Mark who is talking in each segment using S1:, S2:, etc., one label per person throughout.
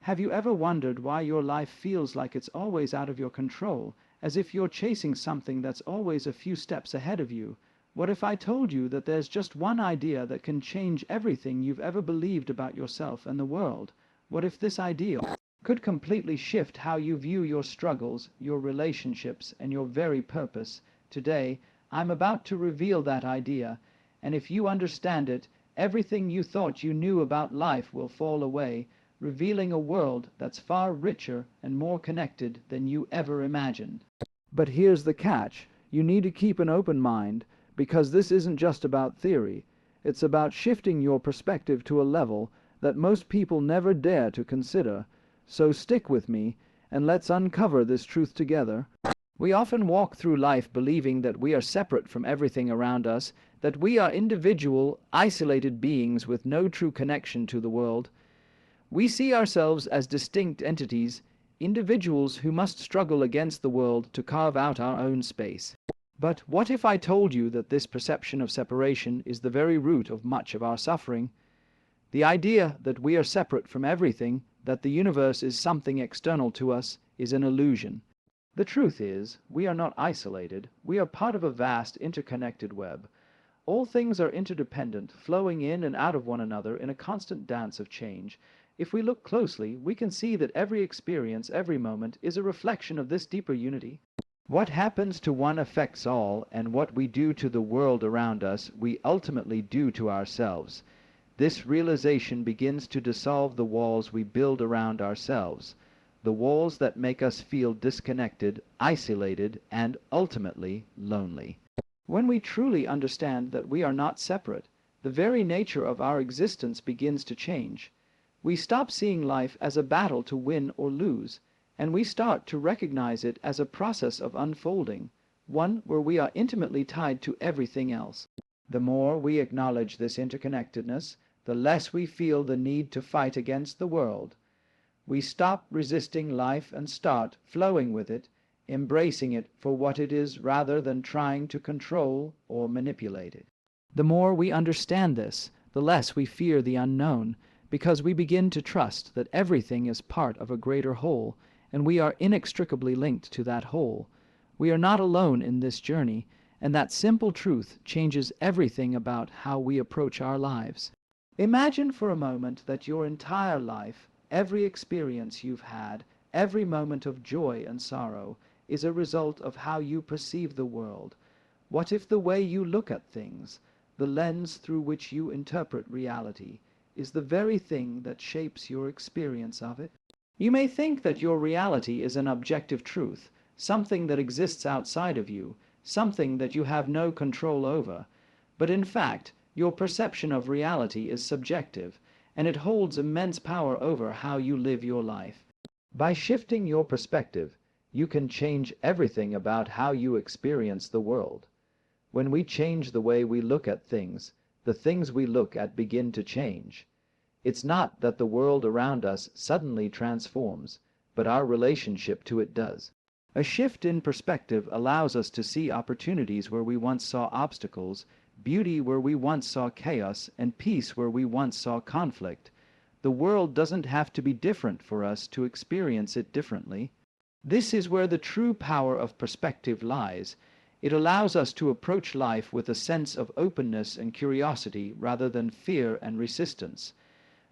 S1: Have you ever wondered why your life feels like it's always out of your control, as if you're chasing something that's always a few steps ahead of you? What if I told you that there's just one idea that can change everything you've ever believed about yourself and the world? What if this idea could completely shift how you view your struggles, your relationships, and your very purpose? Today, I'm about to reveal that idea, and if you understand it, everything you thought you knew about life will fall away, revealing a world that's far richer and more connected than you ever imagined. But here's the catch. You need to keep an open mind, because this isn't just about theory. It's about shifting your perspective to a level that most people never dare to consider. So stick with me, and let's uncover this truth together. We often walk through life believing that we are separate from everything around us, that we are individual, isolated beings with no true connection to the world. We see ourselves as distinct entities, individuals who must struggle against the world to carve out our own space. But what if I told you that this perception of separation is the very root of much of our suffering? The idea that we are separate from everything, that the universe is something external to us, is an illusion. The truth is, we are not isolated. We are part of a vast, interconnected web. All things are interdependent, flowing in and out of one another in a constant dance of change. If we look closely, we can see that every experience, every moment, is a reflection of this deeper unity. What happens to one affects all, and what we do to the world around us, we ultimately do to ourselves. This realization begins to dissolve the walls we build around ourselves, the walls that make us feel disconnected, isolated, and ultimately lonely. When we truly understand that we are not separate, the very nature of our existence begins to change. We stop seeing life as a battle to win or lose, and we start to recognize it as a process of unfolding, one where we are intimately tied to everything else. The more we acknowledge this interconnectedness, the less we feel the need to fight against the world. We stop resisting life and start flowing with it, embracing it for what it is rather than trying to control or manipulate it. The more we understand this, the less we fear the unknown, because we begin to trust that everything is part of a greater whole, and we are inextricably linked to that whole. We are not alone in this journey, and that simple truth changes everything about how we approach our lives. Imagine for a moment that your entire life, every experience you've had, every moment of joy and sorrow, is a result of how you perceive the world. What if the way you look at things, the lens through which you interpret reality, is the very thing that shapes your experience of it? You may think that your reality is an objective truth, something that exists outside of you, something that you have no control over. But in fact, your perception of reality is subjective, and it holds immense power over how you live your life. By shifting your perspective, you can change everything about how you experience the world. When we change the way we look at things, the things we look at begin to change. It's not that the world around us suddenly transforms, but our relationship to it does. A shift in perspective allows us to see opportunities where we once saw obstacles, beauty where we once saw chaos, and peace where we once saw conflict. The world doesn't have to be different for us to experience it differently. This is where the true power of perspective lies. It allows us to approach life with a sense of openness and curiosity rather than fear and resistance.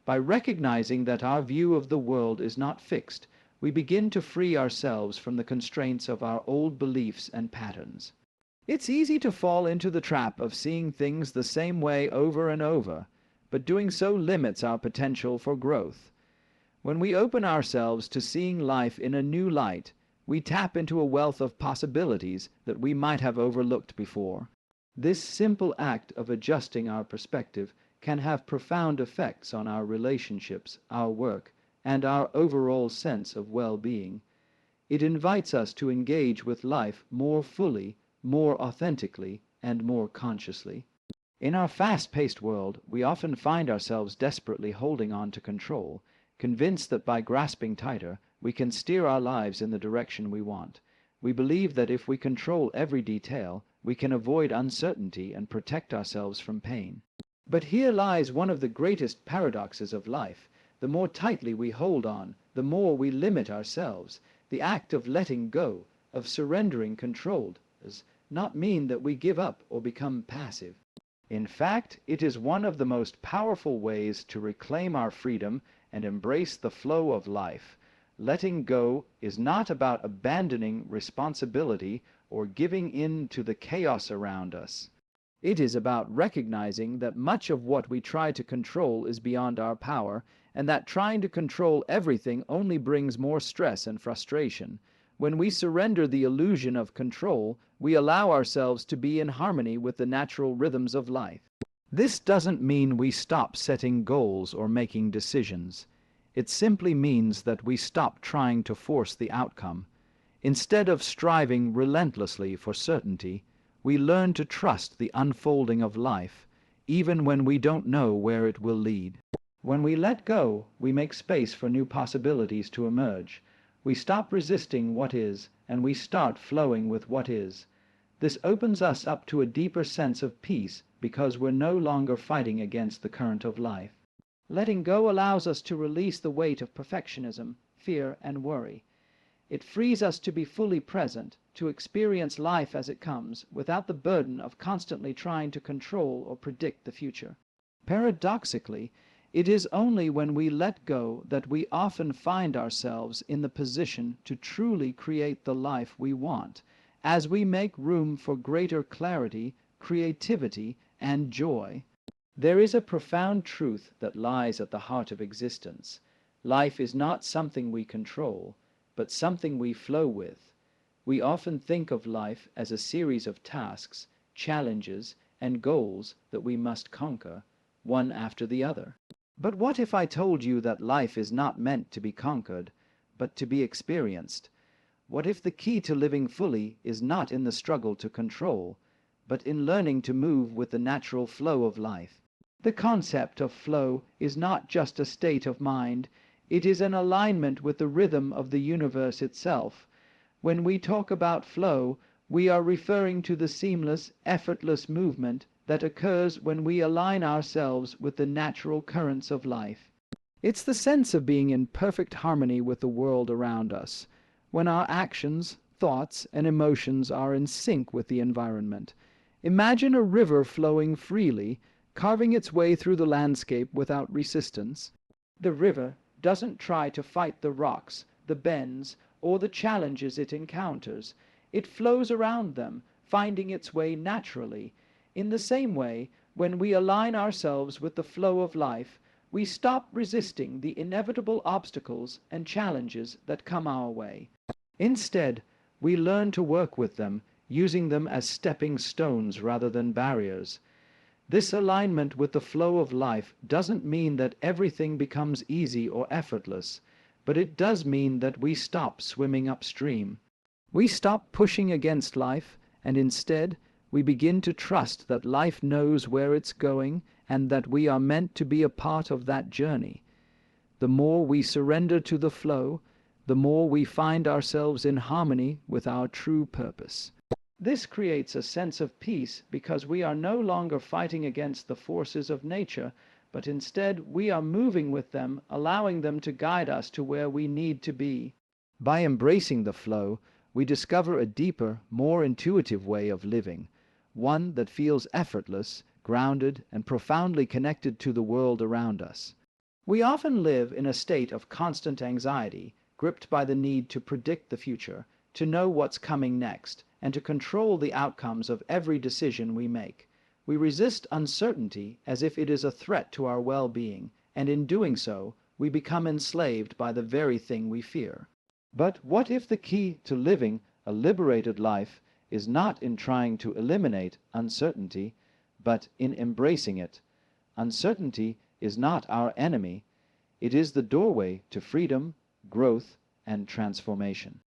S1: By recognizing that our view of the world is not fixed, we begin to free ourselves from the constraints of our old beliefs and patterns. It's easy to fall into the trap of seeing things the same way over and over, but doing so limits our potential for growth. When we open ourselves to seeing life in a new light, we tap into a wealth of possibilities that we might have overlooked before. This simple act of adjusting our perspective can have profound effects on our relationships, our work, and our overall sense of well-being. It invites us to engage with life more fully, more authentically, and more consciously. In our fast-paced world, we often find ourselves desperately holding on to control, convinced that by grasping tighter, we can steer our lives in the direction we want. We believe that if we control every detail, we can avoid uncertainty and protect ourselves from pain. But here lies one of the greatest paradoxes of life. the more tightly we hold on, the more we limit ourselves. The act of letting go, of surrendering control, does not mean that we give up or become passive. In fact, it is one of the most powerful ways to reclaim our freedom and embrace the flow of life. Letting go is not about abandoning responsibility or giving in to the chaos around us. It is about recognizing that much of what we try to control is beyond our power, and that trying to control everything only brings more stress and frustration. When we surrender the illusion of control, we allow ourselves to be in harmony with the natural rhythms of life. This doesn't mean we stop setting goals or making decisions. It simply means that we stop trying to force the outcome. Instead of striving relentlessly for certainty, we learn to trust the unfolding of life, even when we don't know where it will lead. When we let go, we make space for new possibilities to emerge. We stop resisting what is, and we start flowing with what is. This opens us up to a deeper sense of peace because we're no longer fighting against the current of life. Letting go allows us to release the weight of perfectionism, fear, and worry. It frees us to be fully present, to experience life as it comes, without the burden of constantly trying to control or predict the future. Paradoxically, it is only when we let go that we often find ourselves in the position to truly create the life we want, as we make room for greater clarity, creativity, and joy. There is a profound truth that lies at the heart of existence. Life is not something we control, but something we flow with. We often think of life as a series of tasks, challenges, and goals that we must conquer, one after the other. But what if I told you that life is not meant to be conquered, but to be experienced? What if the key to living fully is not in the struggle to control, but in learning to move with the natural flow of life? The concept of flow is not just a state of mind, it is an alignment with the rhythm of the universe itself. When we talk about flow, we are referring to the seamless, effortless movement that occurs when we align ourselves with the natural currents of life. It's the sense of being in perfect harmony with the world around us, when our actions, thoughts, and emotions are in sync with the environment. Imagine a river flowing freely, carving its way through the landscape without resistance. The river doesn't try to fight the rocks, the bends, or the challenges it encounters. It flows around them, finding its way naturally. In the same way, when we align ourselves with the flow of life, we stop resisting the inevitable obstacles and challenges that come our way. Instead, we learn to work with them, using them as stepping stones rather than barriers. This alignment with the flow of life doesn't mean that everything becomes easy or effortless, but it does mean that we stop swimming upstream. We stop pushing against life, and instead, we begin to trust that life knows where it's going and that we are meant to be a part of that journey. The more we surrender to the flow, the more we find ourselves in harmony with our true purpose. This creates a sense of peace because we are no longer fighting against the forces of nature, but instead we are moving with them, allowing them to guide us to where we need to be. By embracing the flow, we discover a deeper, more intuitive way of living, one that feels effortless, grounded, and profoundly connected to the world around us. We often live in a state of constant anxiety, gripped by the need to predict the future, to know what's coming next, and to control the outcomes of every decision we make. We resist uncertainty as if it is a threat to our well-being, and in doing so, we become enslaved by the very thing we fear. But what if the key to living a liberated life is not in trying to eliminate uncertainty, but in embracing it? Uncertainty is not our enemy. It is the doorway to freedom, growth, and transformation.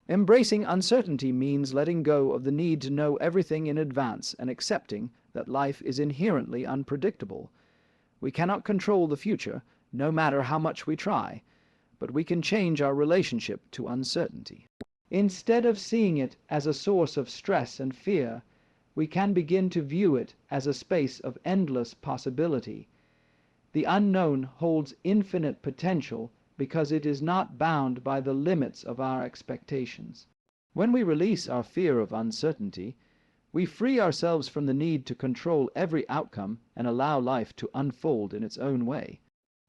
S1: Embracing uncertainty means letting go of the need to know everything in advance and accepting that life is inherently unpredictable. We cannot control the future, no matter how much we try, but we can change our relationship to uncertainty. Instead of seeing it as a source of stress and fear, we can begin to view it as a space of endless possibility. The unknown holds infinite potential because it is not bound by the limits of our expectations. When we release our fear of uncertainty, we free ourselves from the need to control every outcome and allow life to unfold in its own way.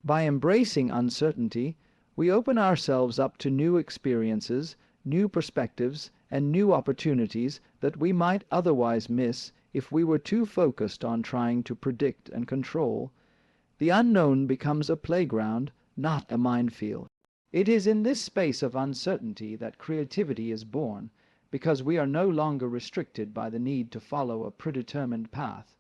S1: By embracing uncertainty, we open ourselves up to new experiences, new perspectives, and new opportunities that we might otherwise miss if we were too focused on trying to predict and control. The unknown becomes a playground, not a minefield. It is in this space of uncertainty that creativity is born, because we are no longer restricted by the need to follow a predetermined path.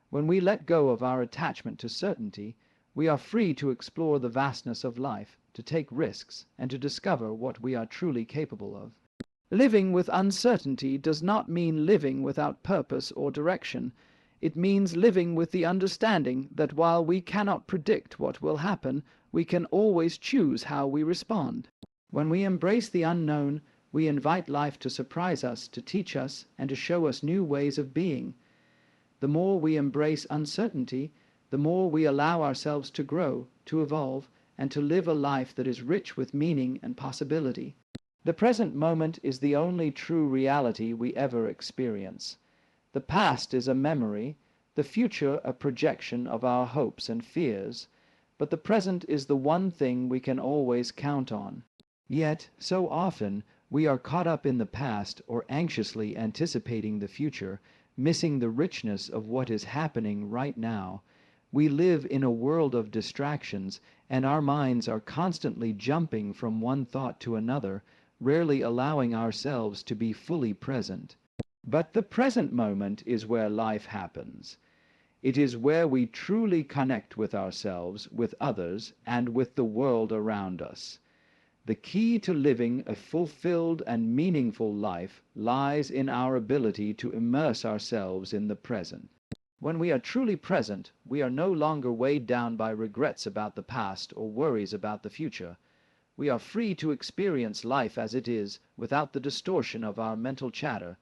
S1: When we let go of our attachment to certainty, we are free to explore the vastness of life, to take risks, and to discover what we are truly capable of. Living with uncertainty does not mean living without purpose or direction. It means living with the understanding that while we cannot predict what will happen, we can always choose how we respond. When we embrace the unknown, we invite life to surprise us, to teach us, and to show us new ways of being. The more we embrace uncertainty, the more we allow ourselves to grow, to evolve, and to live a life that is rich with meaning and possibility. The present moment is the only true reality we ever experience. The past is a memory, the future a projection of our hopes and fears, but the present is the one thing we can always count on. Yet, so often, we are caught up in the past or anxiously anticipating the future, missing the richness of what is happening right now. We live in a world of distractions, and our minds are constantly jumping from one thought to another, rarely allowing ourselves to be fully present. But the present moment is where life happens. It is where we truly connect with ourselves, with others, and with the world around us. The key to living a fulfilled and meaningful life lies in our ability to immerse ourselves in the present. When we are truly present, we are no longer weighed down by regrets about the past or worries about the future. We are free to experience life as it is, without the distortion of our mental chatter.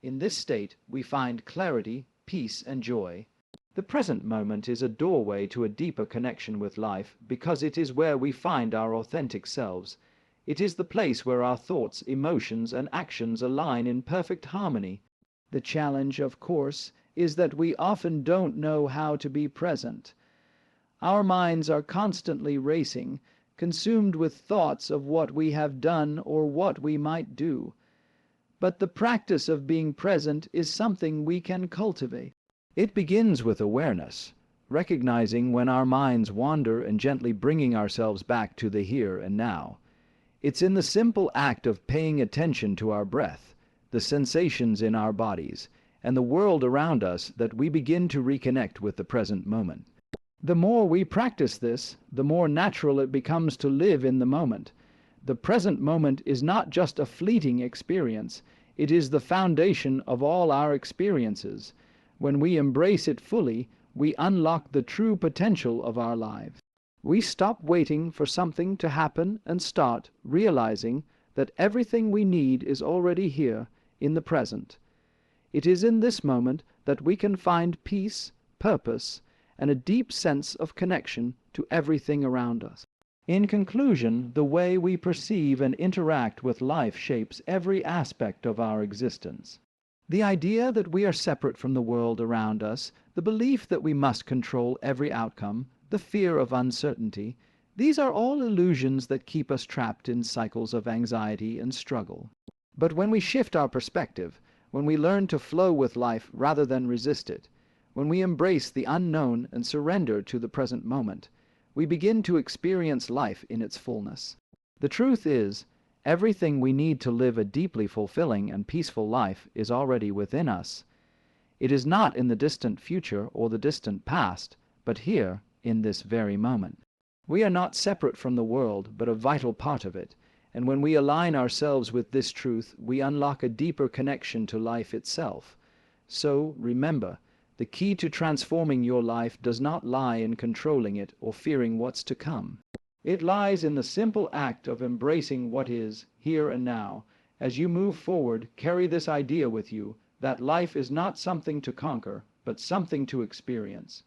S1: In this state, we find clarity, peace, and joy. The present moment is a doorway to a deeper connection with life, because it is where we find our authentic selves. It is the place where our thoughts, emotions, and actions align in perfect harmony. The challenge, of course, is that we often don't know how to be present. Our minds are constantly racing, consumed with thoughts of what we have done or what we might do. But the practice of being present is something we can cultivate. It begins with awareness, recognizing when our minds wander and gently bringing ourselves back to the here and now. It's in the simple act of paying attention to our breath, the sensations in our bodies, and the world around us that we begin to reconnect with the present moment. The more we practice this, the more natural it becomes to live in the moment. The present moment is not just a fleeting experience, it is the foundation of all our experiences. When we embrace it fully, we unlock the true potential of our lives. We stop waiting for something to happen and start realizing that everything we need is already here, in the present. It is in this moment that we can find peace, purpose, and a deep sense of connection to everything around us. In conclusion, the way we perceive and interact with life shapes every aspect of our existence. The idea that we are separate from the world around us, the belief that we must control every outcome, the fear of uncertainty, these are all illusions that keep us trapped in cycles of anxiety and struggle. But when we shift our perspective, when we learn to flow with life rather than resist it, when we embrace the unknown and surrender to the present moment, we begin to experience life in its fullness. The truth is, everything we need to live a deeply fulfilling and peaceful life is already within us. It is not in the distant future or the distant past, but here, in this very moment. We are not separate from the world, but a vital part of it, and when we align ourselves with this truth, we unlock a deeper connection to life itself. So, remember, the key to transforming your life does not lie in controlling it or fearing what's to come. It lies in the simple act of embracing what is, here and now. As you move forward, carry this idea with you, that life is not something to conquer, but something to experience.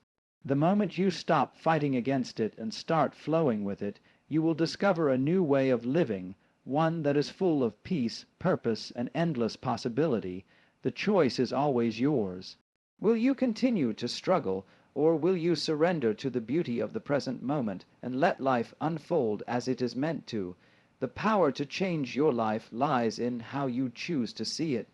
S1: The moment you stop fighting against it and start flowing with it, you will discover a new way of living, one that is full of peace, purpose, and endless possibility. The choice is always yours. Will you continue to struggle, or will you surrender to the beauty of the present moment and let life unfold as it is meant to? The power to change your life lies in how you choose to see it.